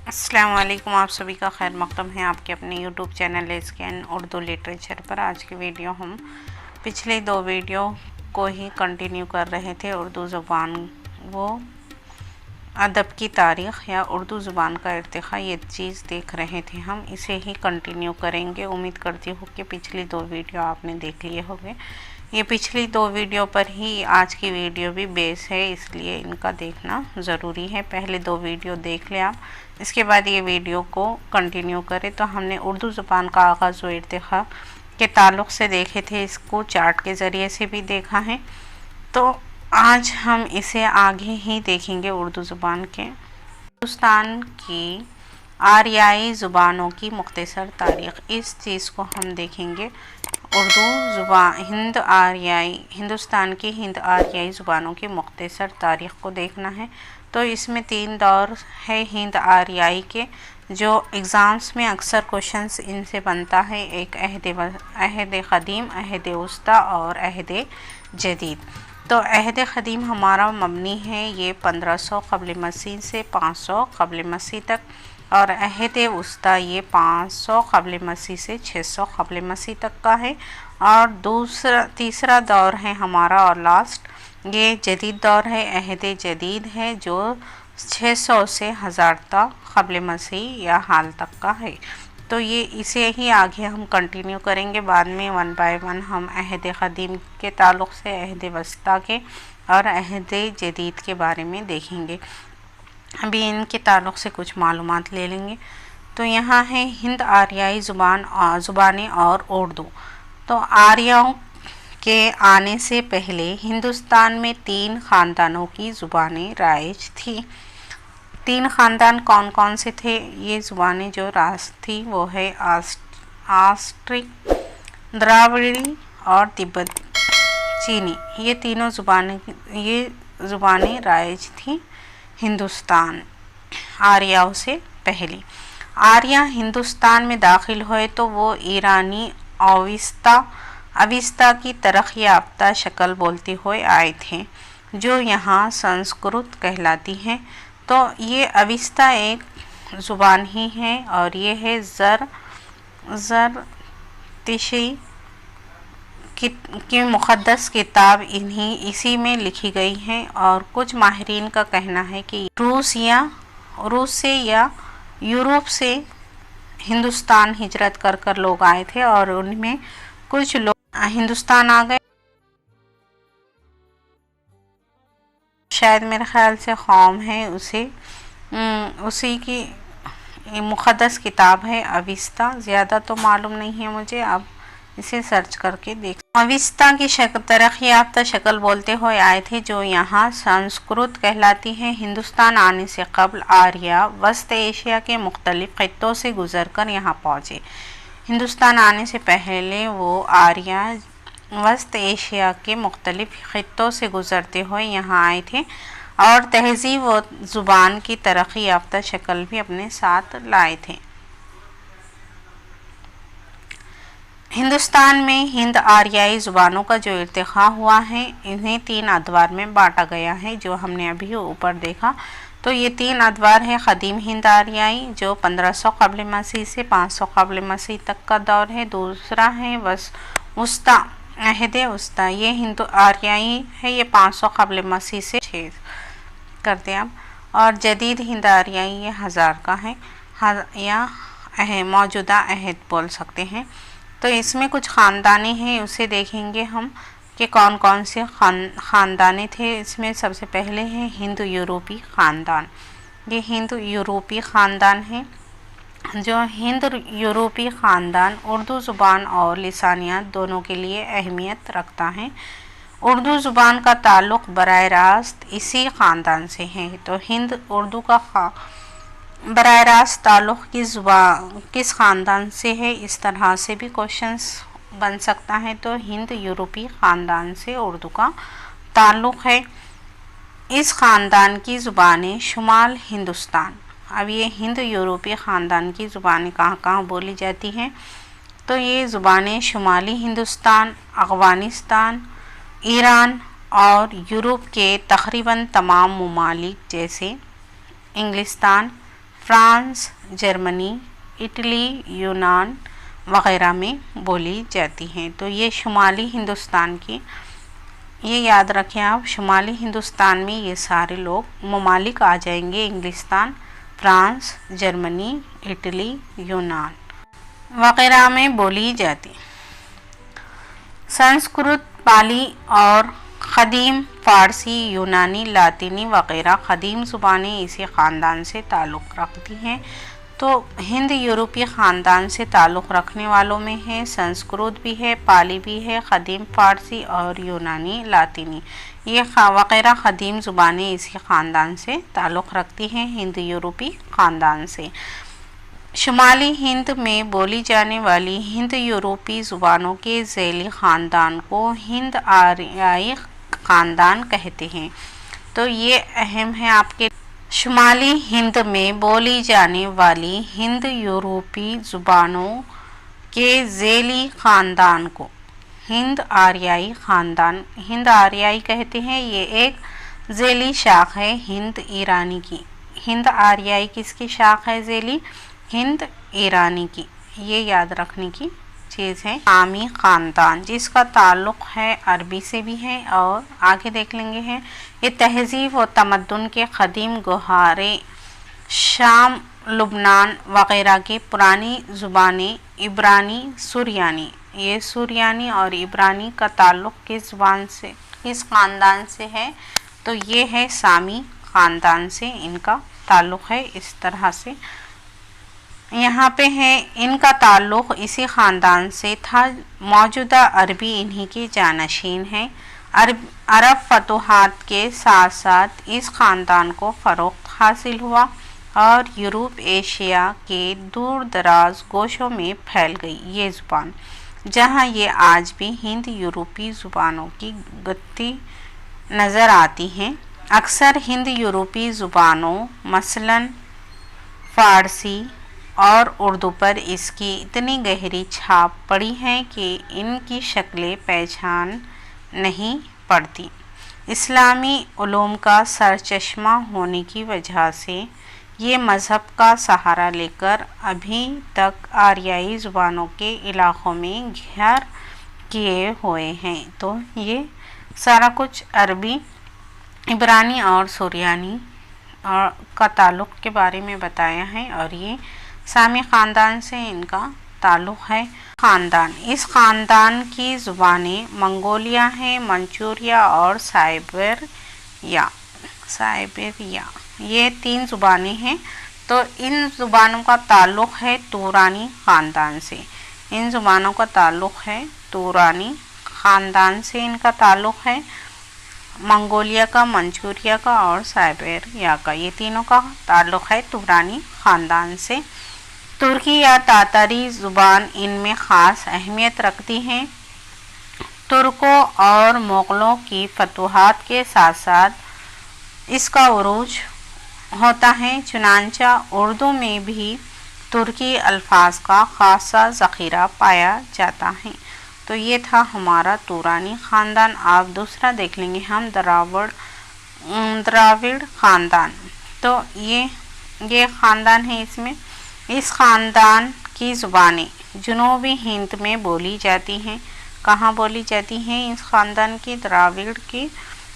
अस्सलाम वालेकुम, आप सभी का खैर मक़दम है आपके अपने यूट्यूब चैनल एसकेएन उर्दू लिटरेचर पर। आज की वीडियो हम पिछले दो वीडियो को ही कंटिन्यू कर रहे थे। उर्दू ज़ुबान वो अदब की तारीख़ या उर्दू ज़ुबान का इर्तिक़ा, ये चीज़ देख रहे थे। हम इसे ही कंटिन्यू करेंगे। उम्मीद करती हूँ कि पिछली दो वीडियो आपने देख लिए होंगे। ये पिछली दो वीडियो पर ही आज की वीडियो भी बेस है, इसलिए इनका देखना ज़रूरी है। पहले दो वीडियो देख लें आप, इसके बाद ये वीडियो को कंटिन्यू करें। तो हमने उर्दू ज़ुबान का आगाज़ व इर्तिक़ा के ताल्लुक़ से देखे थे, इसको चार्ट के ज़रिए से भी देखा है। तो आज हम इसे आगे ही देखेंगे। उर्दू ज़ुबान के हिंदुस्तान की आर्याई ज़ुबानों की मुख्तसर तारीख़, इस चीज़ को हम देखेंगे। उर्दू ज़ुबान हिंदुस्तान की हिंद आर्याई ज़ुबानों की मुख्तसर तारीख़ को देखना है। तो इसमें तीन दौर है हिंद आर्याई के, जो एग्ज़ाम्स में अक्सर क्वेश्चंस इनसे बनता है। एक अहद क़दीम, अहद वस्ता और अहद जदीद। तो अहद क़दीम हमारा मबनी है, ये 1500 क़ब्ल मसीह से 500 क़ब्ल मसीह तक, और अहद वस्ता ये 500 क़ब्ल मसीह से 600 क़ब्ल मसीह तक का है। और तीसरा दौर है हमारा और लास्ट, ये जदीद दौर है, अहद जदीद है, जो 600 से 1000 तक क़ब्ल मसीह या हाल तक का है। तो ये इसे ही आगे हम कंटिन्यू करेंगे। बाद में वन बाय वन हम अहद क़दीम के ताल्लुक़ से, अहद वस्ता के और अहद जदीद के बारे में देखेंगे। अभी इनके ताल्लुक़ से कुछ मालूमात ले लेंगे। तो यहाँ है हिंद आर्याई ज़ुबानें और उर्दू। तो आर्यों के आने से पहले हिंदुस्तान में 3 ख़ानदानों की ज़ुबानें राइज थी। 3 ख़ानदान कौन कौन से थे? ये ज़ुबानें जो राज थी वो है आस्ट्रिक, द्राविड़ी और तिब्बत चीनी। ये तीनों ज़ुबानें राइज थी हिंदुस्तान आर्यों से पहले। आर्य हिंदुस्तान में दाखिल हुए तो वो ईरानी अविस्ता की तरक्की याफ्ता शक्ल बोलते हुए आए थे, जो यहाँ संस्कृत कहलाती है। तो ये अविस्ता एक ज़ुबान ही है, और ये है ज़रतिशी की मुक़द्दस किताब इसी में लिखी गई है। और कुछ माहिरीन का कहना है कि रूस से या यूरोप से हिंदुस्तान हिजरत कर लोग आए थे, और उनमें कुछ लोग हिंदुस्तान आ गए। शायद मेरे ख़्याल से कौम है, उसी की मुक़द्दस किताब है अविस्ता। ज़्यादा तो मालूम नहीं है मुझे, अब इसे सर्च करके देख। अविस्ता की तरक्की याफ्ता शक्ल बोलते हुए आए थे, जो यहाँ संस्कृत कहलाती है। हिंदुस्तान आने से कबल आर्या वस्त एशिया के मुख्तलिफ़ ख़ित्तों से गुज़र कर यहाँ पहुँचे। हिंदुस्तान आने से पहले वो आर्या वस्त एशिया के मुख्तलिफ़ ख़ित्तों से गुज़रते हुए यहाँ आए थे, और तहज़ीब व ज़ुबान की तरक्की याफ्ता शक्ल भी अपने साथ लाए थे। हिंदुस्तान में हिंद आर्याई ज़ुबानों का जो इर्तिक़ा हुआ है, इन्हें 3 अदवार में बांटा गया है, जो हमने अभी ऊपर देखा। तो ये 3 अदवार है। क़दीम हिंद आर्याई, जो 1500 क़ब्ल मसीह से 500 क़ब्ल मसीह तक का दौर है। दूसरा है वस्ता, अहद वस्ता, ये हिंदू आर्याई है, ये 500 क़ब्ल मसीह से 6 करते आप। और जदीद हिंद आर्याई ये 1000 का है, या मौजूदा अहद बोल सकते हैं। तो इसमें कुछ ख़ानदाने हैं, उसे देखेंगे हम कि कौन कौन से ख़ानदाने थे। इसमें सबसे पहले है हिंदू यूरोपी ख़ानदान। ये हिंदू यूरोपी ख़ानदान है। जो हिंद यूरोपी ख़ानदान उर्दू ज़ुबान और लिसानियात दोनों के लिए अहमियत रखता है। उर्दू ज़ुबान का ताल्लुक़ बराह रास्त इसी ख़ानदान से है। तो हिंद उर्दू का बराह रास्त ताल्लुक़ किस ख़ानदान से है, इस तरह से भी क्वेश्चंस बन सकता है। तो हिंद यूरोपी ख़ानदान से उर्दू का ताल्लुक़ है। इस ख़ानदान की ज़ुबानें शुमाल हिंदुस्तान। अब ये हिंद यूरोपी ख़ानदान की ज़ुबानें कहाँ कहाँ बोली जाती हैं? तो ये ज़ुबानें शुमाली हिंदुस्तान, अफ़ग़ानिस्तान, ईरान और यूरोप के तकरीबन तमाम ममालिक जैसे इंग्लिस्तान, फ्रांस, जर्मनी, इटली, यूनान वगैरह में बोली जाती हैं। तो ये शुमाली हिंदुस्तान की, ये याद रखें आप, शुमाली हिंदुस्तान में ये सारे लोग ममालिक आ जाएंगे, इंग्लिस्तान, फ्रांस, जर्मनी, इटली, यूनान वगैरह में बोली जाती। संस्कृत, पाली और ख़दीम फ़ारसी, यूनानी, लातिनी वगैरह ख़दीम ज़ुबानें इसी ख़ानदान से ताल्लुक़ रखती हैं। तो हिंद यूरोपीय ख़ानदान से ताल्लुक़ रखने वालों में है संस्कृत भी है, पाली भी है, ख़दीम फ़ारसी और यूनानी, लातिनी, ये वगैरह ख़दीम ज़ुबानें इसी ख़ानदान से ताल्लुक़ रखती हैं, हिंद यूरोपीय ख़ानदान से। शुमाली हिंद में बोली जाने वाली हिंद यूरोपी ज़ुबानों के ज़ैली ख़ानदान को हिंद आर्याई ख़ानदान कहते हैं। तो ये अहम है आपके। शुमाली हिंद में बोली जाने वाली हिंद यूरोपी ज़ुबानों के ज़ैली ख़ानदान को हिंद आर्याई ख़ानदान, हिंद आर्याई कहते हैं। ये एक ज़ैली शाख है हिंद ईरानी की। हिंद आर्याई किसकी शाख है ज़ैली? हिंद ईरानी की। ये याद रखने की चीज़ है। सामी ख़ानदान जिसका ताल्लुक़ है अरबी से भी है और आगे देख लेंगे हैं। ये तहज़ीब और तमद्दुन के क़दीम गुहारे शाम, लुबनान वग़ैरह की पुरानी ज़ुबानें इब्रानी, सुरियानी, ये सुरियानी और इब्रानी का ताल्लुक़ किस ज़ुबान से, किस ख़ानदान से है? तो ये है सामी ख़ानदान से इनका ताल्लुक़ है। इस तरह से यहाँ पे है इनका ताल्लुक़ इसी ख़ानदान से था। मौजूदा अरबी इन्हीं की जानशीन है। अरब फतूहात के साथ साथ इस ख़ानदान को फ़रोग़ हासिल हुआ और यूरोप, एशिया के दूर दराज गोशों में फैल गई ये ज़ुबान, जहाँ ये आज भी हिंद यूरोपी ज़ुबानों की गति नज़र आती हैं। अक्सर हिंद यूरोपी ज़ुबानों मसलन फ़ारसी और उर्दू पर इसकी इतनी गहरी छाप पड़ी है कि इनकी शक्लें पहचान नहीं पड़ती। इस्लामी उलूम का सरचश्मा होने की वजह से ये मज़हब का सहारा लेकर अभी तक आर्याई ज़ुबानों के इलाक़ों में घर किए हुए हैं। तो ये सारा कुछ अरबी, इब्रानी और सुरियानी और का ताल्लुक़ के बारे में बताया है और ये सामी ख़ानदान से इनका ताल्लुक़ है। ख़ानदान, इस ख़ानदान की ज़ुबानें मंगोलिया हैं, मंचूरिया और साइबेरिया, ये 3 ज़ुबानें हैं। तो इन ज़ुबानों का ताल्लुक़ है तुरानी ख़ानदान से। इन ज़ुबानों का ताल्लुक़ है तुरानी ख़ानदान से, इनका ताल्लुक़ है मंगोलिया का, मंचूरिया का और साइबेरिया का, ये तीनों का ताल्लुक़ है तुरानी ख़ानदान से। तुर्की या तातारी ज़ुबान इनमें ख़ास अहमियत रखती हैं। तुर्कों और मुग़लों की फतूहात के साथ साथ इसका उरूज होता है। चुनांचा उर्दू में भी तुर्की अल्फाज का ख़ासा ज़ख़ीरा पाया जाता है। तो ये था हमारा तुरानी ख़ानदान। आप दूसरा देख लेंगे हम द्राविड़ ख़ानदान। तो ये ख़ानदान है। इसमें इस ख़ानदान की ज़ुबानें जनूबी हिंद में बोली जाती हैं। कहाँ बोली जाती हैं इस ख़ानदान की? द्राविड़ की,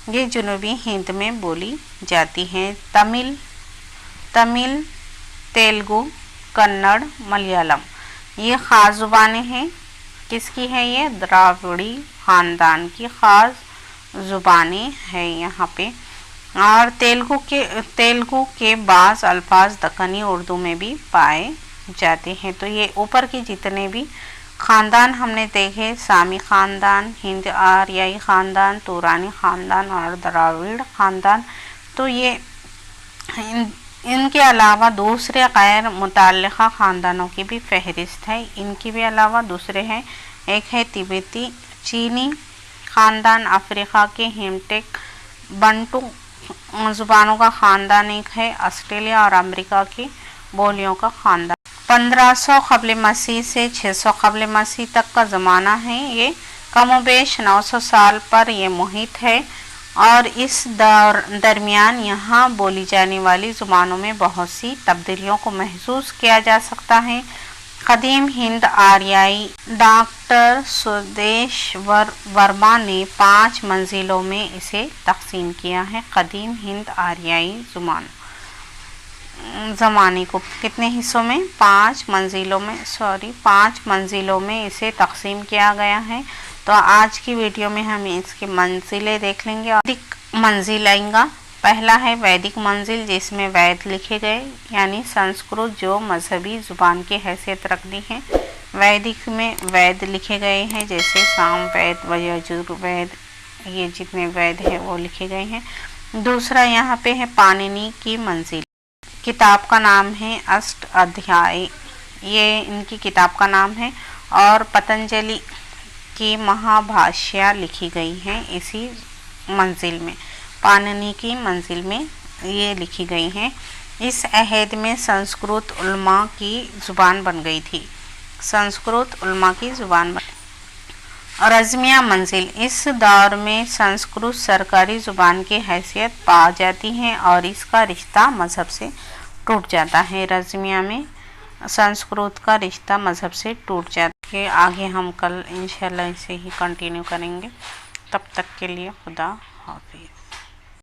ये जनूबी हिंद में बोली जाती हैं। तमिल, तेलुगु, कन्नड़, मलयालम, ये ख़ास ज़ुबानें हैं। किसकी है ये? द्राविड़ी ख़ानदान की ख़ास ज़ुबानें हैं यहाँ पे। और तेलुगु के बाज़ अल्फाज दक्कनी उर्दू में भी पाए जाते हैं। तो ये ऊपर के जितने भी ख़ानदान हमने देखे, सामी ख़ानदान, हिंद आर्याई ख़ानदान, तुरानी ख़ानदान और द्राविड़ ख़ानदान, तो ये इनके अलावा दूसरे गैर मुतल्लिक़ा ख़ानदानों की भी फहरिस्त है। इनके भी अलावा दूसरे हैं। एक है तिब्बती चीनी ख़ानदान, अफ्रीका के हेमटेक बंटू ज़ुबानों का ख़ानदान एक है। ऑस्ट्रेलिया और अमेरिका की बोलियों का ख़ानदान। 1500 क़ब्ल मसीह से 600 क़ब्ल मसीह तक का ज़माना है। ये कमोबेश 900 साल पर ये मुहित है और इस दरमियान यहाँ बोली जाने वाली ज़ुबानों में बहुत सी तब्दीलियों को महसूस किया जा सकता है। कदीम हिंद आर्याई डॉक्टर सुदेश्वर वर्मा ने 5 मंजिलों में इसे तकसीम किया है। कदीम हिंद आर्याई ज़माने को कितने हिस्सों में 5 मंजिलों में इसे तकसीम किया गया है। तो आज की वीडियो में हम इसकी मंजिलें देख लेंगे। वैदिक मंजिल आएगा। पहला है वैदिक मंजिल, जिसमें वैद लिखे गए, यानी संस्कृत जो मजहबी ज़ुबान की हैसियत रखती है। वैदिक में वैद लिखे गए हैं, जैसे साम वैद व यजुर्वेद, ये जितने वैद हैं वो लिखे गए हैं। दूसरा यहाँ पे है पाणिनि की मंजिल। किताब का नाम है अष्ट अध्याय, ये इनकी किताब का नाम है। और पतंजलि की महाभाष्या लिखी गई हैं इसी मंजिल में, पाणिनि की मंजिल में ये लिखी गई हैं। इस अहद में संस्कृत उल्मा की ज़ुबान बन गई थी। और रज़मिया मंजिल, इस दौर में संस्कृत सरकारी ज़ुबान की हैसियत पा जाती है और इसका रिश्ता मज़हब से टूट जाता है। रज़मिया में संस्कृत का रिश्ता मज़हब से टूट जाता है। आगे हम कल इंशाल्लाह इसे ही कंटिन्यू करेंगे। तब तक के लिए खुदा हाफिज़।